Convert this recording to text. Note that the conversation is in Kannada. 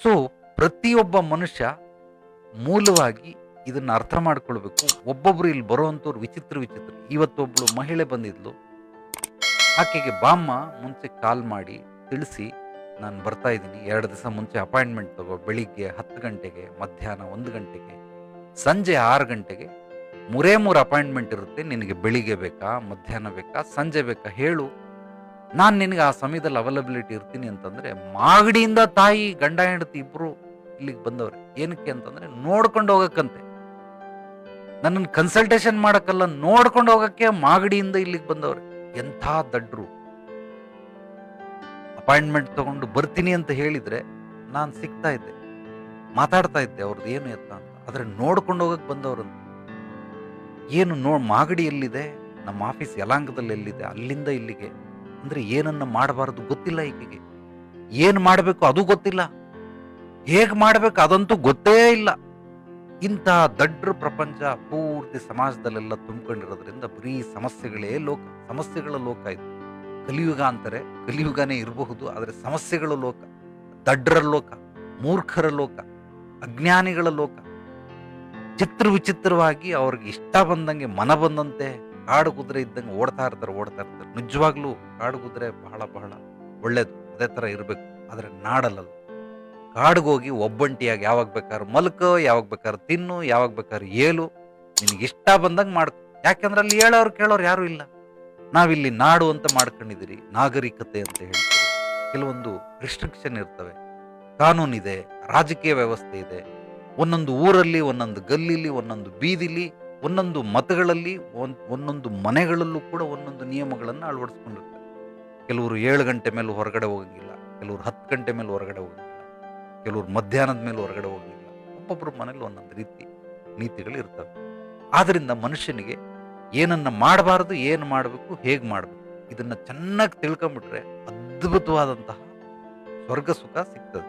ಸೊ ಪ್ರತಿಯೊಬ್ಬ ಮನುಷ್ಯ ಮೂಲವಾಗಿ ಇದನ್ನ ಅರ್ಥ ಮಾಡ್ಕೊಳ್ಬೇಕು. ಒಬ್ಬೊಬ್ರು ಇಲ್ಲಿ ಬರುವಂತವ್ರು ವಿಚಿತ್ರ ವಿಚಿತ್ರ. ಇವತ್ತೊಬ್ಳು ಮಹಿಳೆ ಬಂದಿದ್ಲು. ಆಕೆಗೆ ಬಾಮ್ಮ ಮುಂಚೆ ಕಾಲ್ ಮಾಡಿ ತಿಳಿಸಿ, ನಾನು ಬರ್ತಾ ಇದ್ದೀನಿ, 2 ದಿವಸ ಮುಂಚೆ ಅಪಾಯಿಂಟ್ಮೆಂಟ್ ತಗೋ, ಬೆಳಿಗ್ಗೆ 10 ಗಂಟೆಗೆ, ಮಧ್ಯಾಹ್ನ 1 ಗಂಟೆಗೆ, ಸಂಜೆ 6 ಗಂಟೆಗೆ, ಮೂರೇ 3 ಅಪಾಯಿಂಟ್ಮೆಂಟ್ ಇರುತ್ತೆ. ನಿನಗೆ ಬೆಳಿಗ್ಗೆ ಬೇಕಾ, ಮಧ್ಯಾಹ್ನ ಬೇಕಾ, ಸಂಜೆ ಬೇಕಾ ಹೇಳು, ನಾನು ನಿನಗೆ ಆ ಸಮಯದಲ್ಲಿ ಅವೈಲಬಿಲಿಟಿ ಇರ್ತೀನಿ ಅಂತಂದ್ರೆ, ಮಾಗಡಿಯಿಂದ ತಾಯಿ ಗಂಡ ಹೆಂಡತಿ ಇಬ್ರು ಇಲ್ಲಿಗೆ ಬಂದವ್ರೆ. ಏನಕ್ಕೆ ಅಂತಂದ್ರೆ ನೋಡ್ಕೊಂಡು ಹೋಗಕ್ಕಂತೆ, ನನ್ನನ್ನು ಕನ್ಸಲ್ಟೇಷನ್ ಮಾಡಕ್ಕಲ್ಲ, ನೋಡ್ಕೊಂಡು ಹೋಗಕ್ಕೆ ಮಾಗಡಿಯಿಂದ ಇಲ್ಲಿಗೆ ಬಂದವ್ರೆ. ಎಂಥ ದಡ್ರು. ಅಪಾಯಿಂಟ್ಮೆಂಟ್ ತಗೊಂಡು ಬರ್ತೀನಿ ಅಂತ ಹೇಳಿದ್ರೆ ನಾನು ಸಿಗ್ತಾ ಇದ್ದೆ, ಮಾತಾಡ್ತಾ ಇದ್ದೆ ಅವ್ರದ್ದು ಏನು ಎತ್ತ ಅಂತ. ಆದ್ರೆ ನೋಡ್ಕೊಂಡು ಹೋಗಕ್ ಬಂದವ್ರಂತ. ಏನು ಮಾಗಡಿ ಎಲ್ಲಿದೆ, ನಮ್ಮ ಆಫೀಸ್ ಯಲಾಂಗದಲ್ಲಿ ಎಲ್ಲಿದೆ, ಅಲ್ಲಿಂದ ಇಲ್ಲಿಗೆ ಅಂದ್ರೆ ಏನನ್ನ ಮಾಡಬಾರದು ಗೊತ್ತಿಲ್ಲ ಈಕೆಗೆ. ಏನ್ ಮಾಡಬೇಕು ಅದು ಗೊತ್ತಿಲ್ಲ, ಹೇಗ್ ಮಾಡ್ಬೇಕು ಅದಂತೂ ಗೊತ್ತೇ ಇಲ್ಲ. ಇಂಥ ದಡ್ರ ಪ್ರಪಂಚ ಪೂರ್ತಿ ಸಮಾಜದಲ್ಲೆಲ್ಲ ತುಂಬಿಕೊಂಡಿರೋದ್ರಿಂದ ಬರೀ ಸಮಸ್ಯೆಗಳೇ ಲೋಕ, ಸಮಸ್ಯೆಗಳ ಲೋಕ ಇದು. ಕಲಿಯುಗ ಅಂತಾರೆ, ಕಲಿಯುಗನೇ ಇರಬಹುದು, ಆದರೆ ಸಮಸ್ಯೆಗಳ ಲೋಕ, ದಡ್ರ ಲೋಕ, ಮೂರ್ಖರ ಲೋಕ, ಅಜ್ಞಾನಿಗಳ ಲೋಕ. ಚಿತ್ರ ವಿಚಿತ್ರವಾಗಿ ಅವ್ರಿಗೆ ಇಷ್ಟ ಬಂದಂಗೆ ಮನ ಬಂದಂತೆ ಕಾಡು ಕುದುರೆ ಇದ್ದಂಗೆ ಓಡ್ತಾ ಇರ್ತಾರೆ. ನಿಜವಾಗ್ಲೂ ಕಾಡು ಕುದುರೆ ಬಹಳ ಬಹಳ ಒಳ್ಳೇದು, ಅದೇ ತರ ಇರಬೇಕು. ಆದ್ರೆ ನಾಡಲ್ಲ. ಕಾಡಿಗೋಗಿ ಒಬ್ಬಂಟಿಯಾಗಿ ಯಾವಾಗ ಬೇಕಾದ್ರೆ ಮಲ್ಕೋ, ಯಾವಾಗ ಬೇಕಾದ್ರೆ ತಿನ್ನು, ಯಾವಾಗ ಬೇಕಾದ್ರೆ ಏಲು, ನಿನಗೆ ಇಷ್ಟ ಬಂದಂಗೆ ಮಾಡ್ಕೊ. ಯಾಕೆಂದ್ರೆ ಅಲ್ಲಿ ಹೇಳೋರು ಕೇಳೋರು ಯಾರು ಇಲ್ಲ. ನಾವಿಲ್ಲಿ ನಾಡು ಅಂತ ಮಾಡ್ಕೊಂಡಿದ್ದೀರಿ, ನಾಗರಿಕತೆ ಅಂತ ಹೇಳ್ತೀವಿ. ಕೆಲವೊಂದು ರಿಸ್ಟ್ರಿಕ್ಷನ್ ಇರ್ತವೆ, ಕಾನೂನಿದೆ, ರಾಜಕೀಯ ವ್ಯವಸ್ಥೆ ಇದೆ. ಒಂದೊಂದು ಊರಲ್ಲಿ, ಒಂದೊಂದು ಗಲ್ಲಿಲಿ, ಒಂದೊಂದು ಬೀದಿಲಿ, ಒಂದೊಂದು ಮತಗಳಲ್ಲಿ, ಒಂದೊಂದು ಮನೆಗಳಲ್ಲೂ ಕೂಡ ಒಂದೊಂದು ನಿಯಮಗಳನ್ನು ಅಳವಡಿಸ್ಕೊಂಡಿರ್ತಾರೆ. ಕೆಲವರು 7 ಗಂಟೆ ಮೇಲೆ ಹೊರಗಡೆ ಹೋಗಂಗಿಲ್ಲ, ಕೆಲವರು 10 ಗಂಟೆ ಮೇಲೆ ಹೊರಗಡೆ ಹೋಗಂಗಿಲ್ಲ, ಕೆಲವರು ಮಧ್ಯಾಹ್ನದ ಮೇಲೆ ಹೊರಗಡೆ ಹೋಗಂಗಿಲ್ಲ. ಒಬ್ಬೊಬ್ಬರ ಮನೇಲಿ ಒಂದೊಂದು ರೀತಿ ನೀತಿಗಳು ಇರ್ತವೆ. ಆದ್ರಿಂದ ಮನುಷ್ಯನಿಗೆ ಏನನ್ನ ಮಾಡಬಾರದು, ಏನು ಮಾಡಬೇಕು, ಹೇಗೆ ಮಾಡಬೇಕು, ಇದನ್ನ ಚೆನ್ನಾಗಿ ತಿಳ್ಕೊಂಬಿಟ್ರೆ ಅದ್ಭುತವಾದಂತಹ ಸ್ವರ್ಗ ಸುಖ ಸಿಗ್ತದೆ.